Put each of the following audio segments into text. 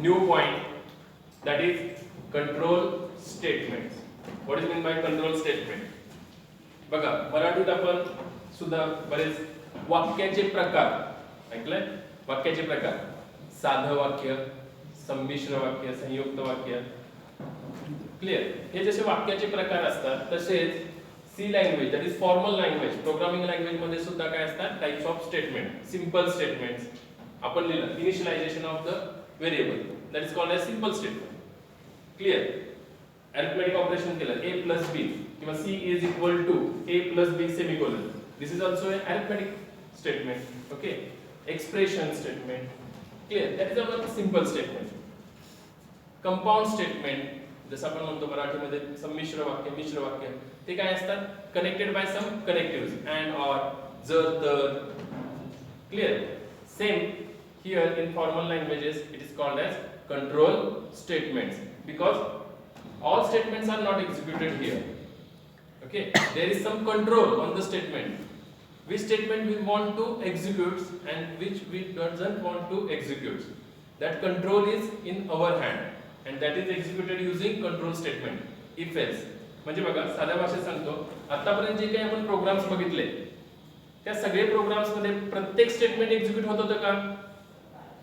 new point, that is control statements. What is mean by control statement? बघा मराठीत आपण सुद्धा बरेच वाक्याचे प्रकार ऐकलंय. वाक्याचे प्रकार साधं वाक्य, संमिश्र वाक्य, संयुक्त वाक्य. क्लिअर. हे जसे वाक्याचे प्रकार असतात तसेच C language, that is formal language, programming language मध्ये सुद्धा काय असतात types of statement. Simple statements आपण लिहिलं initialization of the variable, that is called as simple statement. Clear. Arithmetic operation केलं a plus b किंवा c is equal to a plus b semicolon, this is also an arithmetic statement. Okay, expression statement. Clear, that is our simple statement. Compound statement जसं आपण म्हणतो मराठीमध्ये संमिश्र वाक्य, मिश्र वाक्य, ते काय असतात connected by some connectives and or, जर तर. Clear. Same here in formal languages it is called as control statements because all statements are not executed here. Okay, there is some control on the statement, which statement we want to execute and which we doesn't want to execute. That control is in our hand and that is executed using control statement. If else म्हणजे बघा साध्या भाषेत सांगतो, आतापर्यंत जे काही आपण programmes बघितले त्या सगळे प्रोग्राम्स मध्ये प्रत्येक स्टेटमेंट एक्झिक्यूट होत होतं का?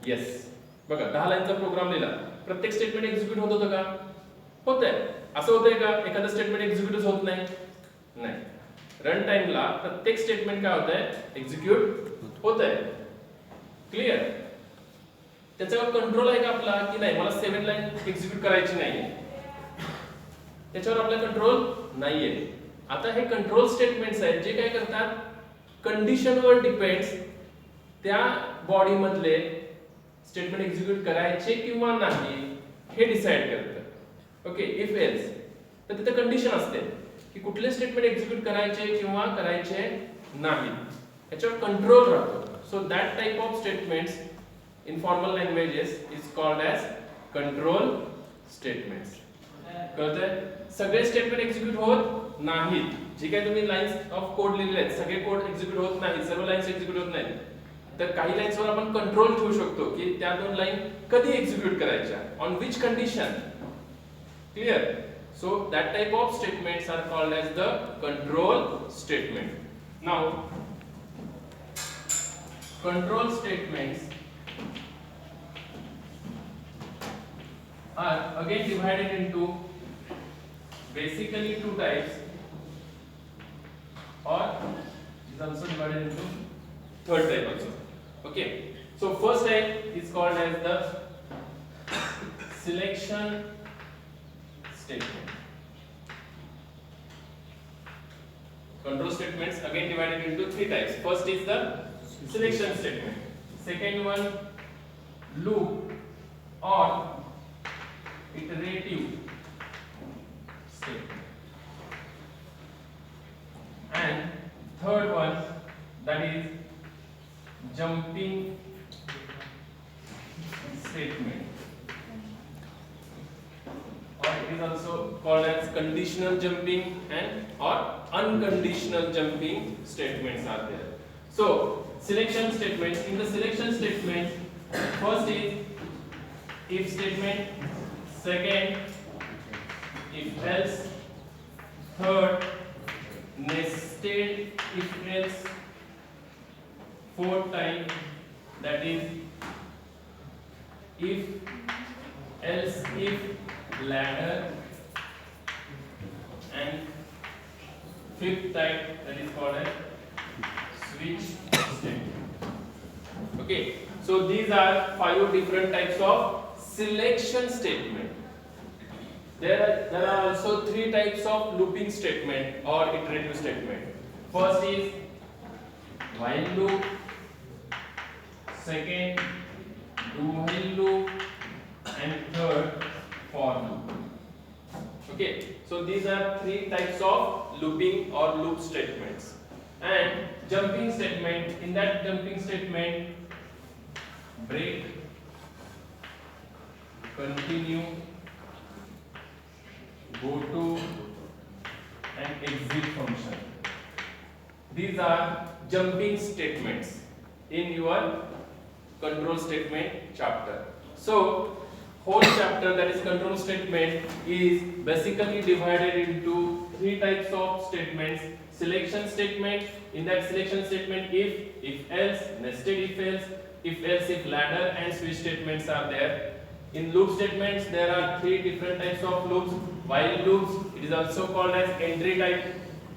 येस. बघा 10 लाईनचा प्रोग्राम लिहिला, प्रत्येक स्टेटमेंट एक्झिक्यूट होत होतं का? होतंय. असं होतंय का एखादं स्टेटमेंट एक्झिक्यूट होत नाही? नाही. रन टाइमला प्रत्येक स्टेटमेंट काय होतंय एक्झिक्यूट होतंय. क्लिअर. त्याच्यावर कंट्रोल आहे का आपला की नाही? मला 7 लाईन एक्झिक्यूट करायची नाहीये, त्याच्यावर आपला कंट्रोल नाहीये. आता हे कंट्रोल स्टेटमेंट्स आहेत जे काय करतात कंडिशनवर डिपेंड्स त्या बॉडी मधले स्टेटमेंट एक्झिक्यूट करायचे किंवा नाही हे डिसाइड करतात. ओके. इफ एल्स तर तिथे कंडिशन असते की कुठले स्टेटमेंट एक्झिक्यूट करायचे किंवा करायचे नाही, याच्यावर कंट्रोल राहतो. So that type of statements in formal languages is called as control statements. कळतंय? सगळे स्टेटमेंट एक्झिक्यूट होत नाहीत. जे काही तुम्ही लाईन्स ऑफ कोड लिहिलेले आहेत सगळे कोड एक्झिक्यूट होत नाहीत, सर्व लाईन्स एक्झिक्यूट होत नाहीत. तर काही लाईन्सवर आपण कंट्रोल ठेवू शकतो की त्या 2 लाईन कधी एक्झिक्यूट करायच्या, on which condition. Clear. So that type of statements are called as the control statement. Now control statements are again divided into basically 2 types, or is also divided into third type also. Okay, so first type is called as the selection statement. Control statements again divided into 3 types. First is the selection statement, second one loop or iterative statement, and third one that is jumping statement, or it is also called as conditional jumping and or unconditional jumping statements are there. So selection statements, in the selection statement first is if statement, second if else, third nested if else, fourth type that is if else if ladder, and fifth type that is called as switch statement. Okay, so these are 5 different types of selection statement. There are also 3 types of looping statement or iterative statement. First is while loop, second do while loop, and third for loop. Okay, so these are 3 types of looping or loop statements. And jumping statement, in that jumping statement break, continue, go to, and exit function. These are jumping statements in your control statement chapter. So whole chapter, that is control statement, is basically divided into three types of statements. Selection statement. In that selection statement, if else, nested if else if ladder and switch statements are there. In loop statements, there are three different types of loops. While loops, it is also called as entry type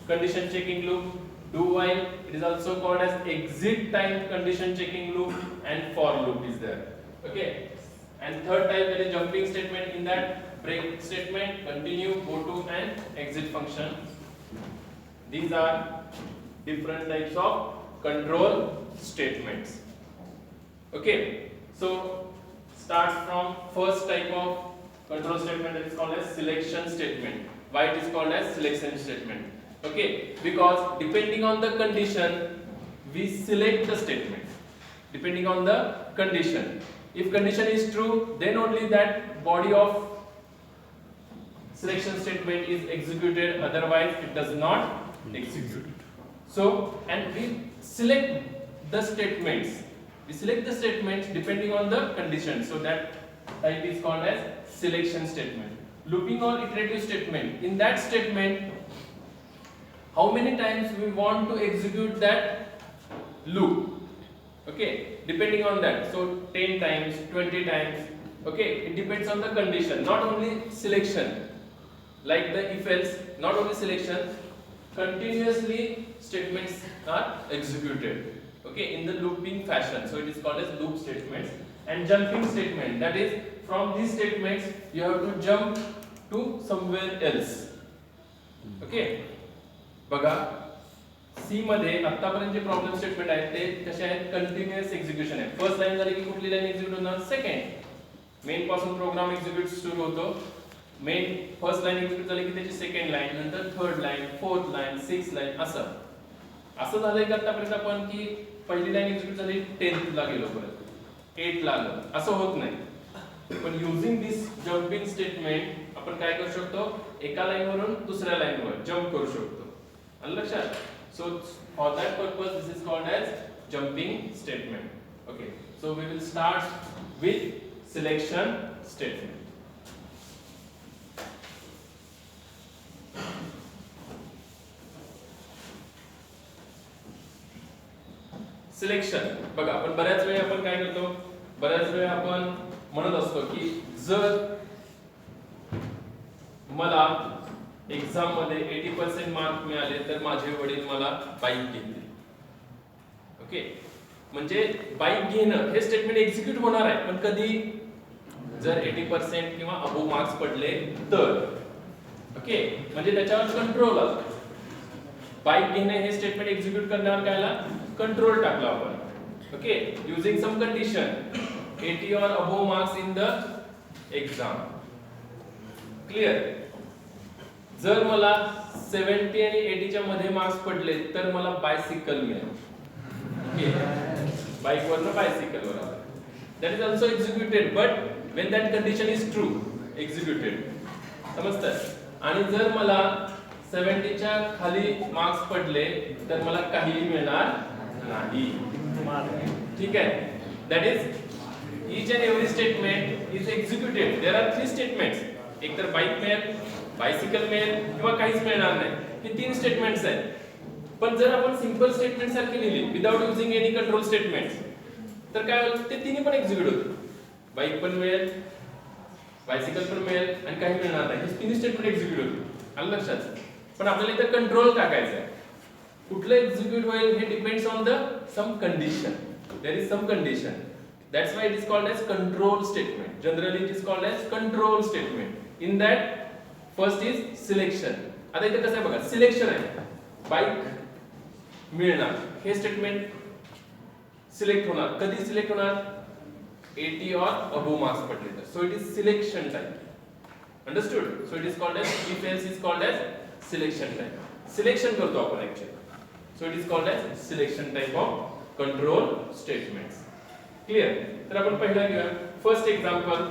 condition checking loop. Do while, it is also called as exit time condition checking loop, and for loop is there. Okay. And third type, that is jumping statement. In that, break statement, continue, go to, and exit function. These are different types of control statements. Okay. So start from first type of control statement, that is called as selection statement. Why it is called as selection statement? Okay, because depending on the condition, we select the statement. Depending on the condition. If condition is true, then only that body of selection statement is executed, otherwise it does not execute. So, and we select the statements. We select the statements depending on the condition. So that type is called as selection statement. Looping or iterative statement. In that statement, how many times we want to execute that loop? Okay, depending on that. So 10 times, 20 times. Okay, it depends on the condition. Not only selection, like the if else, not only selection, continuously statements are executed. Okay, in the looping fashion. So it is called as loop statements. And jumping statement, that is from these statements you have to jump to somewhere else. Okay, बघा सी मध्ये आतापर्यंत जे problem statement आहेत ते कसे आहेत, continuous execution आहे. First line झाली की कुठली लाईन एक्झिक्यूट होणार, सेकंड मेन पासून प्रोग्राम एक्झिक्यूट सुरू होतो. मेन फर्स्ट लाईन एक्झिक्यूट झाली की त्याची सेकंड लाईन, नंतर third line, fourth line, sixth line, असं झालंय की आतापर्यंत आपण की पहिली लाईन एक्झिक्यूट झाली 10th ला गेलो, परत 8 ला आलो, असं होत नाही. पण युजिंग दिस जंपिंग स्टेटमेंट आपण काय करू शकतो, एका लाईन वरून दुसऱ्या लाईन वर जंप करू शकतो. लक्षात. So for that purpose this is called as jumping statement. Okay, so we will start with selection statement. Selection बघा, आपण बऱ्याच वेळी आपण काय करतो, बऱ्याच वेळी आपण म्हणत असतो की जर मला एक्झाम मध्ये 80% मार्क मिळाले तर माझे वडील मला बाईक घेतील. ओके, म्हणजे बाईक घेणं हे स्टेटमेंट एक्झिक्यूट होणार आहे, पण कधी, जर 80% किंवा अबोव मार्क्स पडले तर. ओके, म्हणजे त्याच्यावर कंट्रोल आला. बाईक घेणे हे स्टेटमेंट एक्झिक्यूट करण्यावर कायला कंट्रोल टाकला आपण. Okay, using some condition 80 or above marks in the exam. Clear. जर मला 70 आणि 80 च्या मध्ये मार्क्स पडले तर मला बायसिकल मिळेल. ओके, बाईक वरनं बायसिकल वर आला. That is also executed, but when that condition is true, executed. समजतं. आणि जर मला 70 च्या खाली मार्क्स पडले तर मला काहीही मिळणार नाही. ठीक आहे. That is each and every statement is executed. There are three statements. एक तर बाईक मिळेल, बायसिकल मिळेल किंवा काहीच मिळणार नाही. हे तीन स्टेटमेंट्स आहेत. पण जर आपण सिंपल स्टेटमेंट सारखी लिहिली without using any control statements तर काय होईल, ते तिन्ही पण एक्झिक्यूट होतील. बाईक पण मिळेल, बायसिकल पण मिळेल आणि काही मिळणार नाही. हे तिन्ही स्टेटमेंट एक्झिक्यूट होतील. आलं लक्षात. पण आपल्याला इथे कंट्रोल टाकायचा आहे. कुठलं एक्झिक्यूट होईल हे depends on the some condition. There is some condition. That's why it is called as control statement. Generally it is called as control statement. In that first is selection. आता इथे कसं आहे बघा, सिलेक्शन आहे. Bike मिळणार हे statement select होणार. कधी select होणार, 80 or above marks पडले तर. So it is selection type. Understood? So it is called as, if else is called as selection type. Selection करतो आपण actually. So it is called as selection type of control statements. Clear. तर आपण पहिला घेऊया first example.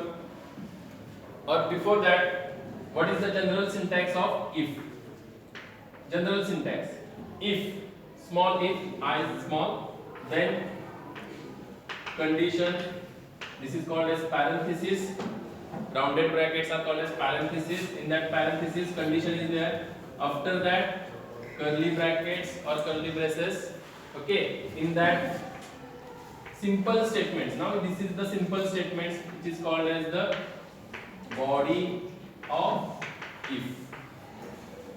और before that, what is the general syntax of if? General syntax, if, small if, I small, then condition, this is called as parenthesis, Rounded brackets are called as parentheses. In that parenthesis, condition is there. After that, curly brackets or curly braces. Okay, in that simple statements. Now this is the simple statements which is called as the body of if.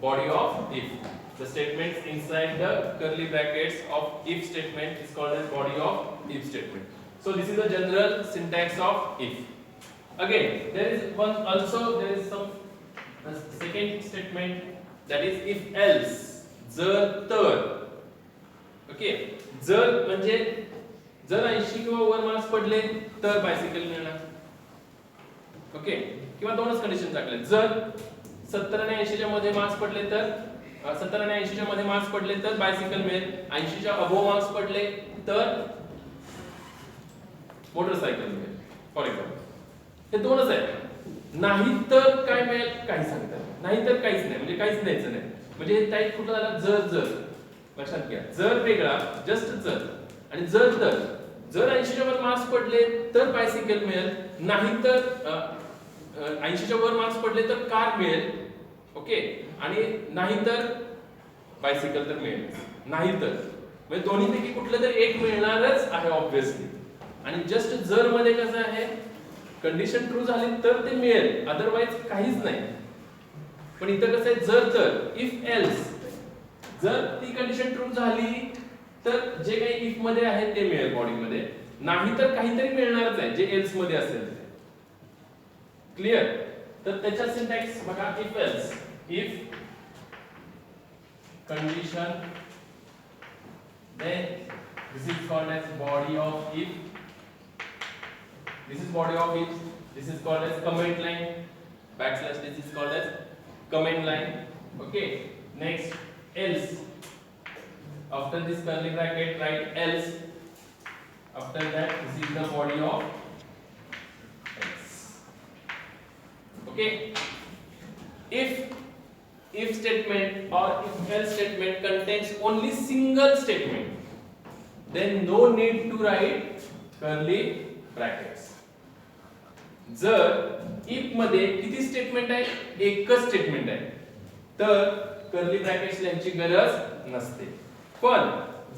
Body of if. The statements inside the curly brackets of if statement is called as body of if statement. So this is the general syntax of if. Again, there is one also, there is some second statement, that is if else. जर तर. Okay, जर म्हणजे जर 80 किंवा वर marks पडले तर bicycle मिळणार. Okay, किंवा दोनच कंडिशन टाकले. जर 70 आणि 80 च्या मध्ये मार्क्स पडले तर 70 आणि 80 च्या मध्ये मार्क्स पडले तर बायसिकल मिळेल. 80 च्या अबोव मार्क्स पडले तर मोटरसायकल मिळेल फॉर एक्झाम्पल. हे दोनच आहेत. नाही तर काय मिळेल काही सांगतात, नाही तर काहीच नाही, म्हणजे काहीच द्यायचं नाही. म्हणजे हे टाईप कुठला झाला, जर जर. लक्षात घ्या, जर वेगळा जस्ट जर, आणि जर तर. जर 80 च्या वर मार्क्स पडले तर बायसिकल मिळेल, नाही तर 80 च्या वर मार्क्स पडले तर कार मिळेल. ओके, आणि नाही तर बायसिकल तर मिळेल. नाही तर म्हणजे दोन्हीपैकी कुठलं तरी एक मिळणारच आहे ऑब्वियसली. आणि जस्ट जर मध्ये कसं आहे, कंडिशन ट्रू झाली तर ते मिळेल, अदरवाइज काहीच नाही. पण इथं कसं आहे, जर तर इफ एल्स. जर ती कंडिशन ट्रू झाली तर जे काही इफ मध्ये आहे ते मिळेल बॉडी मध्ये, नाही तर काहीतरी मिळणारच आहे जे एल्स मध्ये असेल ते. क्लियर? तर त्याचा सिंटॅक्स बघा, if else. If condition, then this is called as body of if. This is body of if. This is called as comment line. Backslash, this is called as comment line. Okay, next else. After this curly bracket write else. After that this is the body of else. Okay, if statement or if else statement contains only single statement, then no need to write curly brackets. जर if मध्ये किती statement आहे, एकच statement आहे, तर curly brackets लिहायची गरज नसते. पण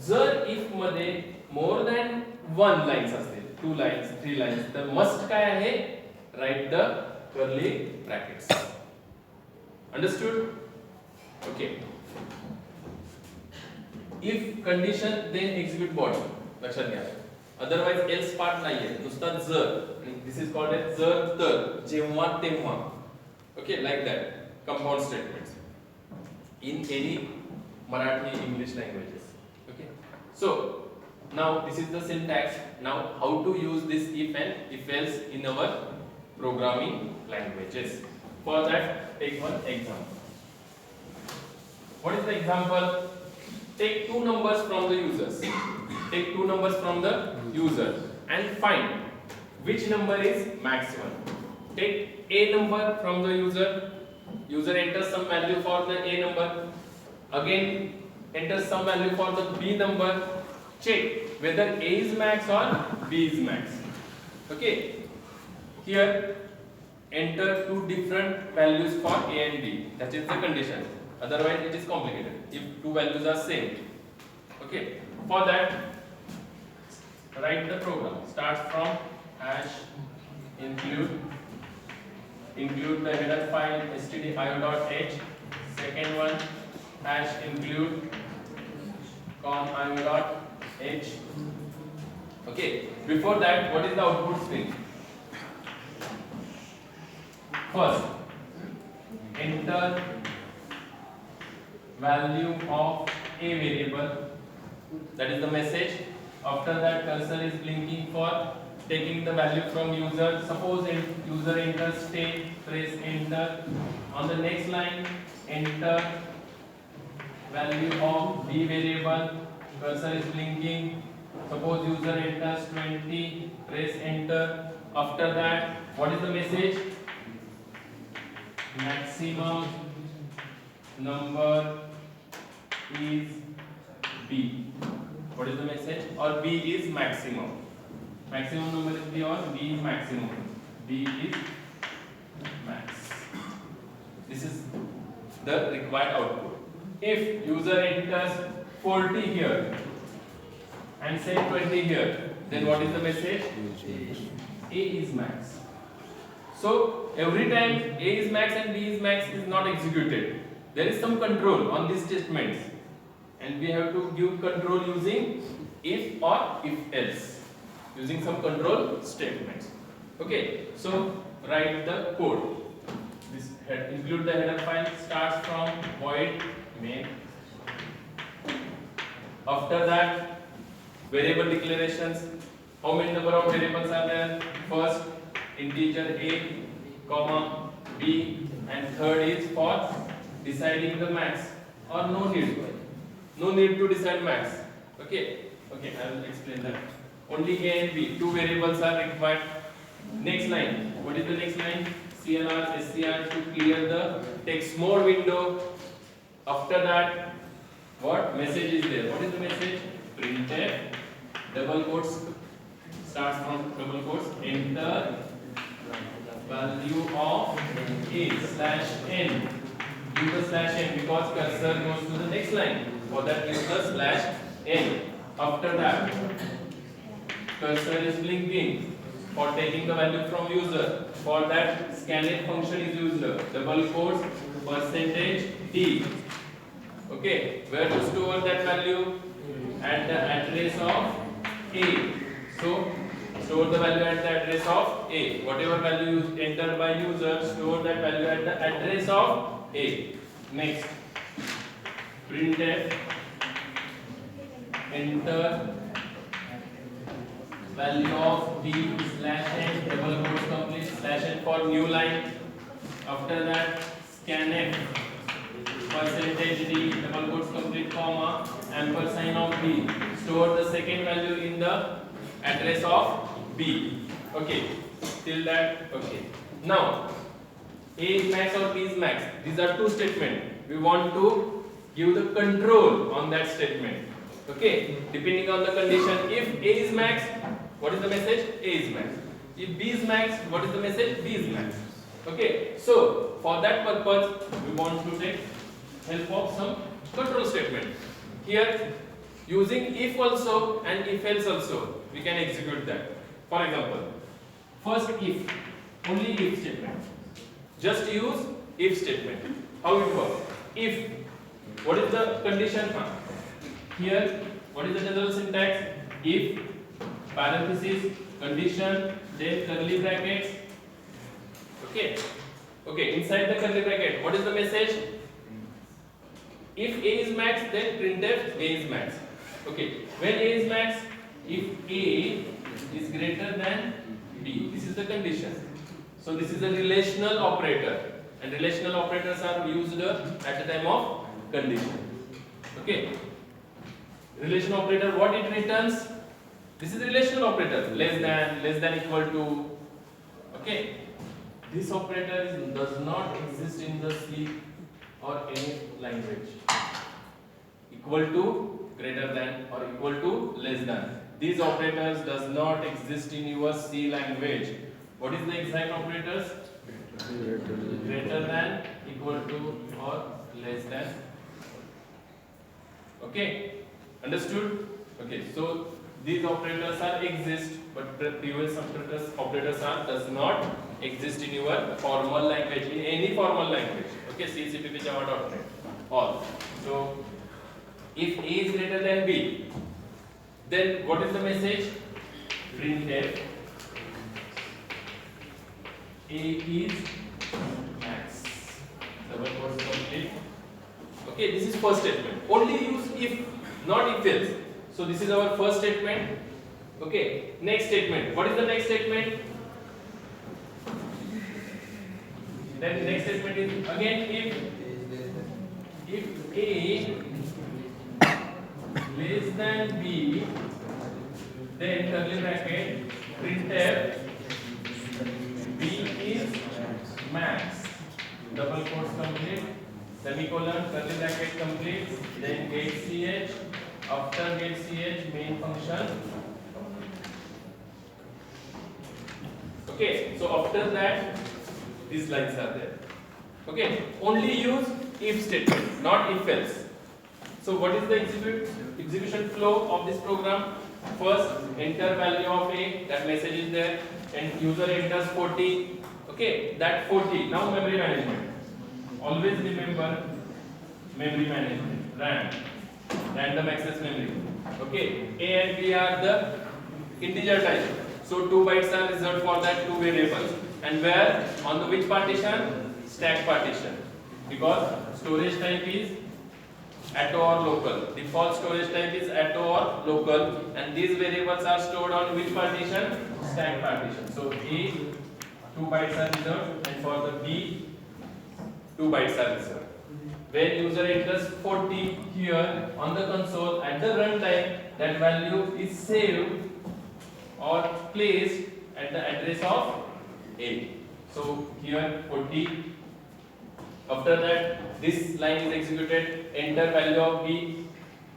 जर if मध्ये मोर दॅन 1 लाईन्स असतील, 2 लाईन्स, 3 लाईन्स, तर मस्ट काय आहे, write the curly brackets. Understood? Okay. if condition then execute body. लक्षात घ्या, अदरवाइज एल्स पार्ट नाहीये, नुसता जर. आणि दिस इज कॉल्ड एज जर तर, जेव्हा तेव्हा. Okay, like that compound statements in any Marathi English languages. Okay, so now this is the syntax. Now how to use this if and if else in our programming languages. For that, take one example. What is the example? Take two numbers from the users. Take two numbers from the user and find which number is maximum. Take a number from the user. User enters some value for the a number. Again enters some value for the b number. Check whether a is max or b is max. Okay. Here enter two different values for a and b. That is the condition. Otherwise it is complicated if two values are same. Okay. For that, write the program. Starts from hash include the header file stdio.h. Second one, hash include com.io.h. Okay. Before that, what is the output string? First, enter value of a variable. That is the message. After that, cursor is blinking for taking the value from user. Suppose user enters state, press enter. On the next line, enter value of b variable. Cursor is blinking. Suppose user enters 20, press enter. After that, what is the message? Maximum number is b. What is the message? Or b is maximum. Maximum number is b or b is maximum. B is the required output. If user enters 40 here and say 20 here, then what is the message? A is max. So every time A is max and B is max is not executed. There is some control on these statements, and we have to give control using if or if else, using some control statements. Okay, so write the code. This include the header file, starts from void main. After that, variable declarations. How many number of variables are there? First, integer a, comma b, and third is for deciding the max, or no need to decide max. Okay, I will explain that. Only a and b, two variables are required. Next line, what is the next line? CLR, SCR to clear the text mode window. After that, what message is there? What is the message? Printf, double quotes, starts from double quotes, enter value of a slash n. Use the slash n because cursor goes to the next line. For that, use the slash n. After that, cursor is blinking for taking the value from user. For that, scanf function is used. Double quotes, %d. Okay, where to store that value? At the address of a. So store the value at the address of a. Whatever value entered by user, store that value at the address of a. Next, printf, enter value of b slash n, double quotes complete, slash n for new line. After that, scanf, %d, double quotes complete, comma, ampersand of b. Store the second value in the address of b. Okay, till that. Okay. Now, a is max or b is max. These are two statements. We want to give the control on that statement. Okay, depending on the condition. If a is max, what is the message? A is max. If b is max, what is the message? B is max. Okay, so for that purpose, we want to take help of some control statement. Here, using if also and if else also, we can execute that. For example, first if, only if statement. Just use if statement. How it works? If, what is the condition? Here, what is the general syntax? If, parenthesis, condition, then curly brackets. Okay, inside the curly bracket, what is the message? If a is max, then printf a is max. Okay, when a is max, if a is greater than b, this is the condition. So this is a relational operator, and relational operators are used at the time of condition. Okay, relational operator, what it returns? This is a relational operator, less than, equal to. Okay, this operator does not exist in the C or any language. Equal to, greater than, or equal to, less than. These operators does not exist in your C language. What is the exact operators? Greater than, equal to, or less than. Okay, understood? Okay, so these operators are exist, but the previous operators are does not exist in your formal language, in any formal language. Okay, C, C++, Java.NET, all. So if A is greater than B, then what is the message? Printf A is max. Double quotes complete. Okay, this is first statement. Only use if, not if else. So this is our first statement. Okay, next statement. What is the next statement? Then next statement is again if A less than B, then curly bracket printf B is max. Double quotes complete. Semicolon, curly bracket complete. Then get ch. After get ch, main function. Okay, so after that, these lines are there. Okay, only use if statement, not if else. So what is the execution flow of this program? First, enter value of A, that message is there, and user enters 40. Okay, that 40. Now memory management. Always remember memory management, RAM, random access memory. Okay, A and B are the integer type. So 2 bytes are reserved for that two variables. And where? On the which partition? Stack partition. Because storage type is atto or local. Default storage type is atto or local, and these variables are stored on which partition? Stack partition. So A 2 bytes are reserved, and for the B 2 bytes are reserved. When user enters 40 here on the console at the runtime, that value is saved or placed at the address of A. So here 40. After that, this line is executed, enter value of B,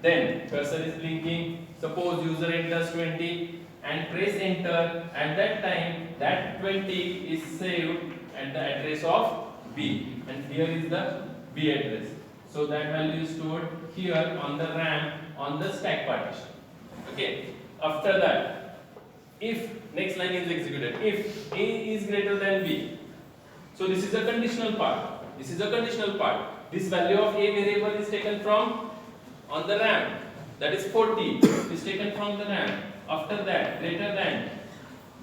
then cursor is blinking, suppose user enters 20 and press enter, at that time that 20 is saved at the address of B, and here is the B address. So that value is stored here on the RAM on the stack partition. Okay, after that, if next line is executed, if A is greater than B, so this is a conditional part. This is a conditional part. This value of A variable is taken from on the RAM, that is 40 is taken from the RAM. After that, greater than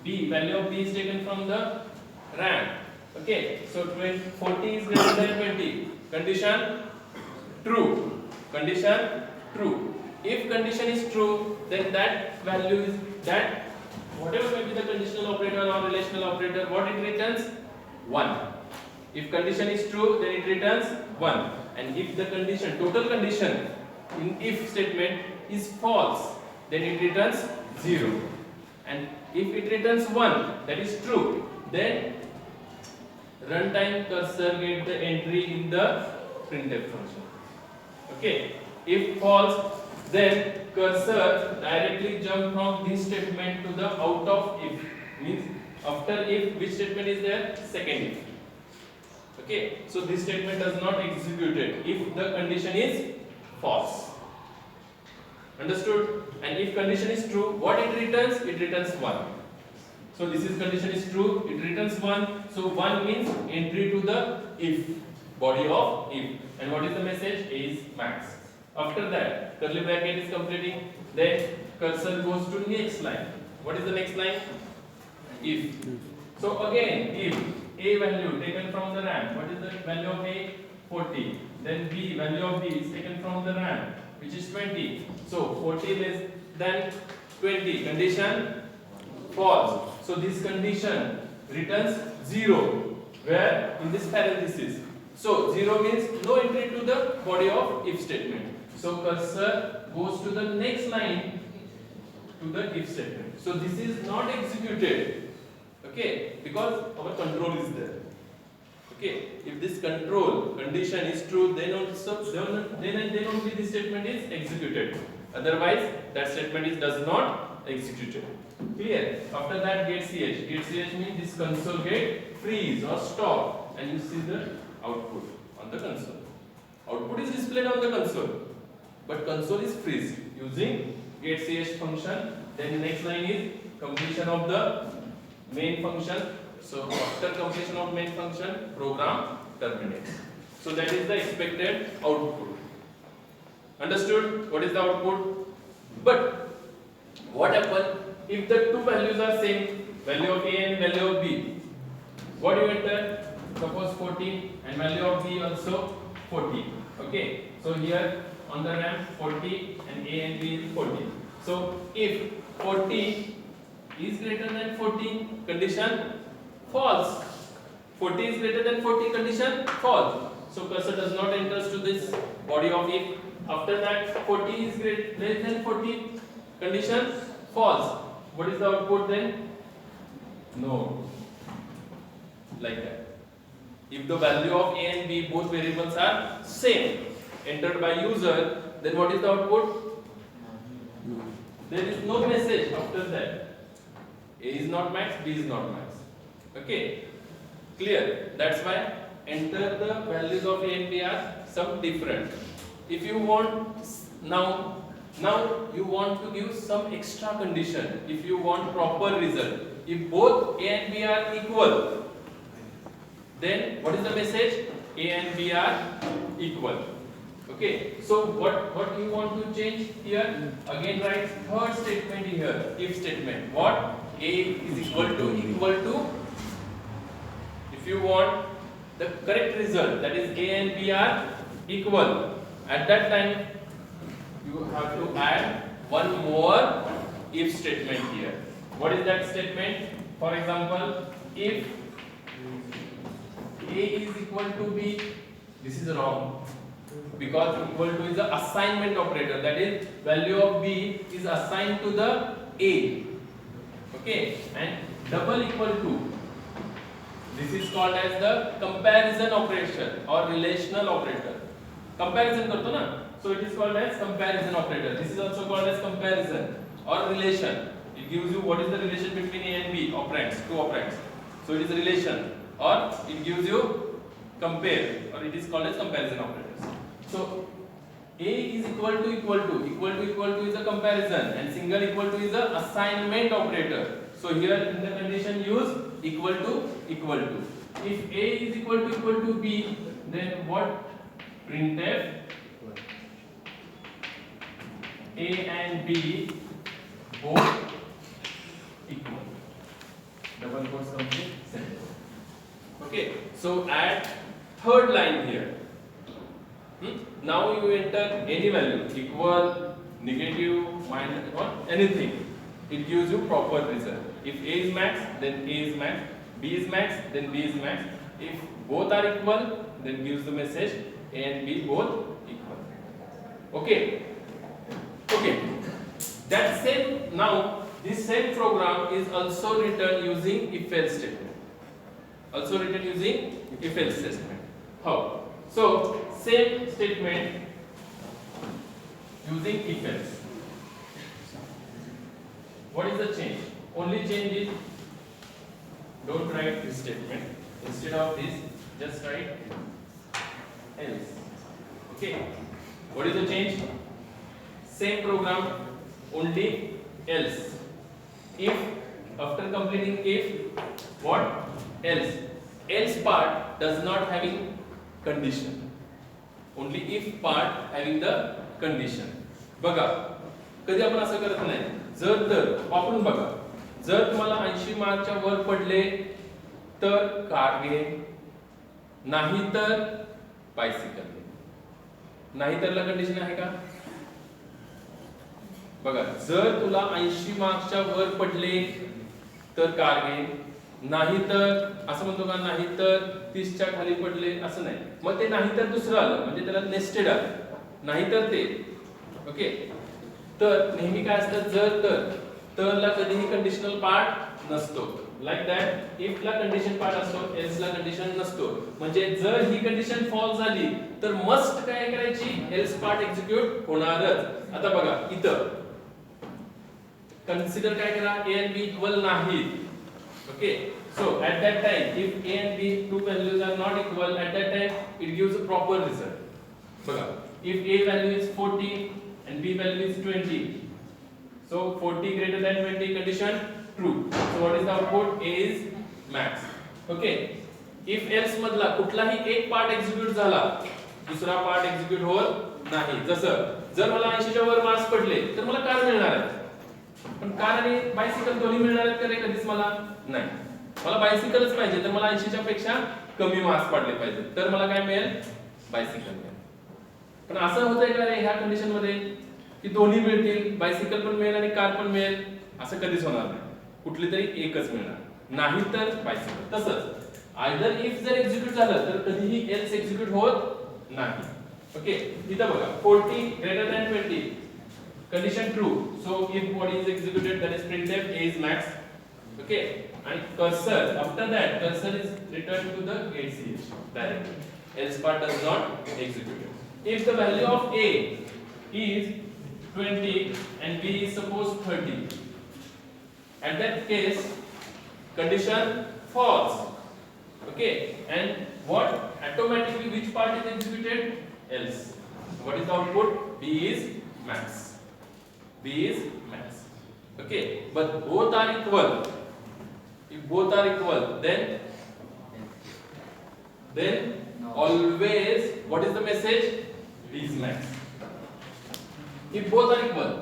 B, value of B is taken from the RAM. Okay, so 40 is greater than 20. Condition true. Condition true. If condition is true, then that value is that whatever may be the conditional operator or relational operator, what it returns? 1. If condition is true, then it returns 1. And if the condition, total condition in if statement is false, then it returns 0. And if it returns 1, that is true, then runtime cursor get the entry in the printf function. Okay. If false, then cursor directly jump from this statement to the out of if. Means after if, which statement is there? Second if. Okay, so this statement does not execute it if the condition is false. Understood? And if condition is true, what it returns? It returns 1. So this is condition is true, it returns 1. So 1 means entry to the if, body of if. And what is the message? A is max. After that, curly bracket is completing, then cursor goes to next line. What is the next line? If. So again, if A value taken from the RAM, what is the value of A? 40. Then B, value of B is taken from the RAM, which is 20. So 40 less than 20. Condition false. So this condition returns 0. Where? In this parenthesis. So 0 means no entry to the body of if statement. So cursor goes to the next line to the if statement. So this is not executed. Okay, because our control is there. Okay, if this control condition is true, then only this statement is executed. Otherwise, that statement is does not executed. Clear? After that, get ch. Get ch means this console get freeze or stop, and you see the output on the console. Output is displayed on the console, but console is freeze using get ch function. Then next line is completion of the main function. So after completion of main function, program terminates. So that is the expected output. Understood? What is the output? But what happens if the two values are same, value of A and value of B? What do you enter? Suppose 40 and value of B also 40. Okay. So here on the RAM 40 and A and B is 40. So if 40 is greater than 40, condition false. 40 is greater than 40, condition false. So cursor does not enter to this body of if. After that 40 is greater than 40, condition false. What is the output then? No. Like that. If the value of A and B, both variables are same, entered by user, then what is the output? There is no message after that. A is not max, B is not max. Okay, clear? That's why enter the values of A and B are some different. If you want now you want to give some extra condition. If you want proper result, if both A and B are equal, then what is the message? A and B are equal. Okay, so what you want to change here? Again write third statement here, if statement. What? A is equal to. If you want the correct result, that is A and B are equal, at that time you have to add one more if statement here. What is that statement? For example, if A is equal to B, this is wrong, because equal to is the assignment operator, that is value of B is assigned to the A. Okay, and double equal to, this is called as the comparison operation or relational operator. Comparison करतो ना, so it is called as comparison operator. This is also called as comparison or relation. It gives you what is the relation between A and B operands, two operands. So it is a relation, or it gives you compare, or it is called as comparison operators. So A is equal to is a comparison, and single equal to is a assignment operator. So here in the condition use equal to. If A is equal to B, then what? Printf A and B both equal. Double quotes complete sentence. Okay, so add third line here. Now you enter any value, equal, negative, minus, or anything. It gives you proper result. If A is max, then A is max. B is max, then B is max. If both are equal, then gives the message A and B both equal. Okay. That same, now this same program is also written using if-else statement. How? So same statement using if-else. What is the change? Only change is, don't write this statement. Instead of this, just write else. Okay. What is the change? Same program, only else. If, after completing if, what? Else. Else part does not having condition. Only if part having the condition. बघा, कधी आपण असं करत नाही. जर तर वापरून बघा. जर तुम्हाला 80 मार्कच्या वर पडले तर कार घे, नाही तर बायसिकल घे. नाही तरला कंडिशन आहे का? बघा, जर तुला 80 मार्क्सच्या वर पडले तर कार घे, नाही तर असं म्हणतो का, नाही तर 30 च्या खाली पडले असं नाही. मग ते नाही तर दुसरं आलं म्हणजे त्याला नेस्टेड आलं. नाही तर ते. ओके, तर नेहमी काय असतं, जर तरला कधीही कंडिशनल पार्ट नसतो. लाईक दॅट, इफ ला कंडिशन पार्ट असतो, एल्स ला कंडिशन नसतो. म्हणजे जर ही कंडिशन फॉल्स झाली तर मस्ट काय करायची, एल्स पार्ट एक्झिक्यूट होणारच. आता बघा इथं कन्सिडर काय करा, A and B इक्वल नाहीत. Okay, so at that time if A and B two values are not equal, at that time it gives a proper result. बघा, if A value is 40 and B value is 20, so 40 greater than 20 condition true. So what is the output? A is max. Okay, if else मधला कुठलाही एक part execute झाला, दुसरा part execute होत नाही. जसं जर मला 80 च्या वर मार्क्स पडले तर मला कार मिळणार आहे, पण कार आणि बायसिकल दोन्ही मिळणार आहेत का रे? कधीच मला नाही. मला बायसिकलच पाहिजे, तर मला 80 च्या पेक्षा कमी मार्क्स पडले पाहिजे, तर मला काय मिळेल? बायसिकल मिळेल. पण असं होतंय का रे ह्या कंडिशन मध्ये की दोन्ही मिळतील, बायसिकल पण मिळेल आणि कार पण मिळेल? असं कधीच होणार नाही. कुठली तरी एकच मिळणार, नाही तर बायसिकल. तसंच आयदर इफ जर एक्झिक्यूट झालं तर कधीही एल्स एक्झिक्यूट होत नाही. ओके, इथं बघा 40 greater than 20 condition true. So if what is executed, that is printf A is max. Okay, and cursor, after that cursor is returned to the gate directly, else part does not execute. If the value of A is 20 and B is suppose 30, at that case condition false. Okay, and what automatically which part is executed? else. What is the output? B is max. B is max. Okay, but both are equal. If both are equal, then always what is the message? B is max. If both are equal,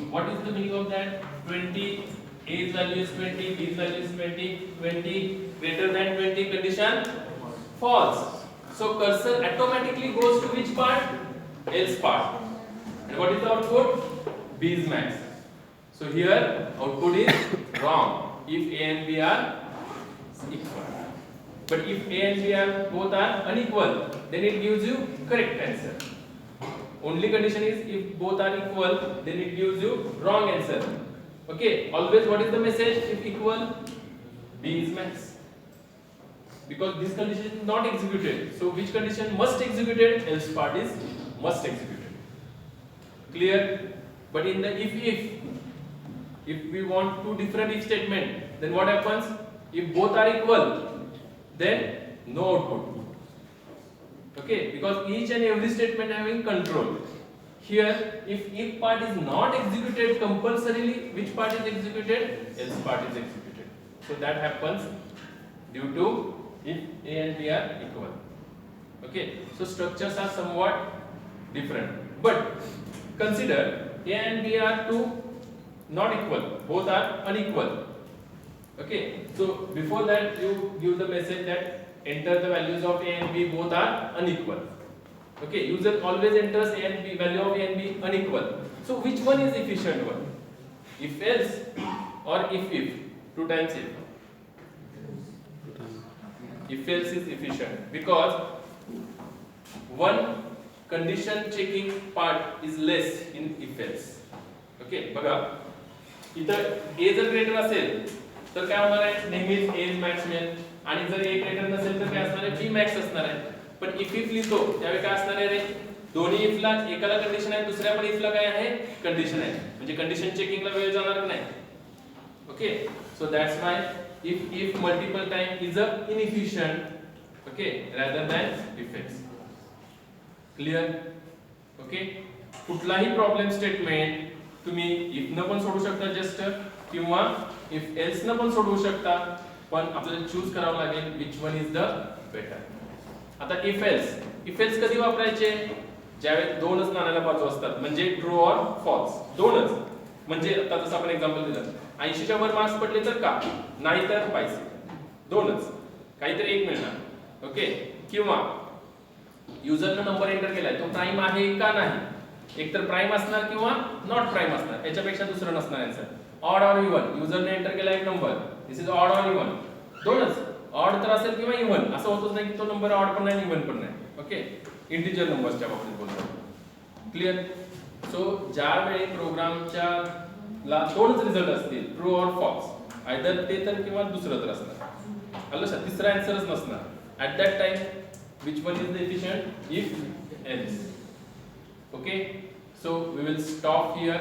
what is the meaning of that? 20, A's value is 20, B's value is 20, 20 greater than 20 condition false. So cursor automatically goes to which part? Else part. And what is the output? B is max. So here output is wrong if A and B are equal. But if A and B are both are unequal, then it gives you correct answer. Only condition is if both are equal, then it gives you wrong answer. Okay, always what is the message if equal? B is max. Because this condition is not executed. So which condition must executed? Else part is must executed. Clear? But in the if we want two different if statement, then what happens? If both are equal, then no output. Okay, because each and every statement having control. Here, if part is not executed compulsorily, which part is executed? Else part is executed. So that happens due to if A and B are equal. Okay, so structures are somewhat different. But consider A and B are two not equal, both are unequal. Okay, so before that you give the message that enter the values of A and B, both are unequal. Okay, user always enters A and B, value of A and B unequal. So which one is efficient one? If else or if? Two times if. If else is efficient because one condition checking part is less in if else. Okay, बघा इथं A जर greater असेल तर काय होणार आहे? नेहमीच A max मिळेल आणि जर A ग्रेटर नसेल तर काय असणार आहे? B मॅक्स असणार आहे. पण if लिहितो त्यावेळी काय असणार आहे रे? दोन्ही if ला एकाला कंडिशन आहे, दुसऱ्या पण if ला काय आहे? कंडिशन आहे. म्हणजे कंडिशन चेकिंगला वेळ जाणार की नाही? Okay, so that's why if multiple time is a inefficient, okay, rather than if else. Clear? Okay, कुठलाही प्रॉब्लेम स्टेटमेंट तुम्ही if न पण सोडू शकता जस्ट किंवा if else न पण सोडवू शकता, पण आपल्याला चूज करावं लागेल which one is the better. आता if else कधी वापरायचे? ज्यावेळी दोनच नाण्याला बाजू असतात, म्हणजे ट्रू और फॉल्स, दोनच. म्हणजे आता जसं आपण एक्झाम्पल दिलं, 80 च्या वर मार्क्स पडले तर का, नाही तर पैसे, दोनच, काहीतरी एक मिळणार. ओके, किंवा युजरने नंबर एंटर केलाय तो प्राइम आहे का नाही, एकतर प्राइम असणार किंवा नॉट प्राइम असणार, याच्यापेक्षा दुसरं नसणार आन्सर. ऑड और इवन, युजरने एंटर केला एक नंबर, दिस इज ऑड और इवन, दोनच, ऑड तर असेल किंवा इवन, असं होतच नाही की तो नंबर ऑड पण नाही इवन पण नाही. ओके, इंटिजर नंबर्सच्या बाबतीत बोलतो. क्लियर? सो ज्या वेळी प्रोग्रामच्या ला दोनच रिझल्ट असतील, ट्रू और फॉल्स, आयदर ते तर किंवा दुसरं तर असणार, आलं लक्षात, तिसरा आन्सरच नसणार. At that time which one is the efficient? If else. Okay, so we will stop here.